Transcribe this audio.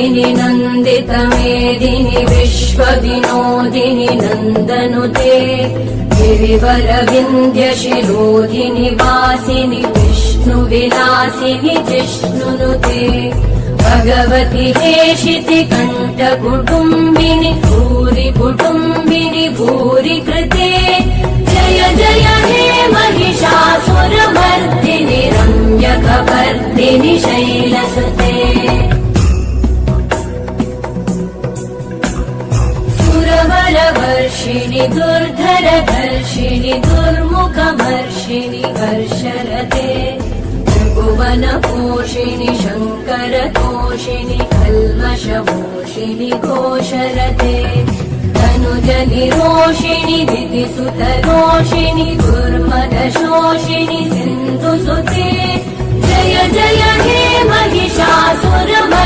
मेदिनि नन्दितमेदिनि विश्वविनोदिनि नन्दनुते गिरिवरविन्ध्यशिरोधिनि वासिनि विष्णुविलासिनि जिष्णुनुते भगवति हेशिति कण्ठकुटुम्बिनि भूरि कुटुम्बिनि भूरि कृते जय जय हे महिषासुरमर्दिनि रम्यकपर्दिनि शैलसुते सुरवरवर्षिणि दुर्धरधर्षिणि दुर्मुखमर्षिणि हर्षरते त्रिभुवनपोषिणि शङ्करतोषिणि कल्मषमोषिणि घोषरते तनुजनिरोषिणि दितिसुतरोषिणि दुर्मदशोषिणि सिन्धुसुते जय जय हे महिषासुरमर्दिनि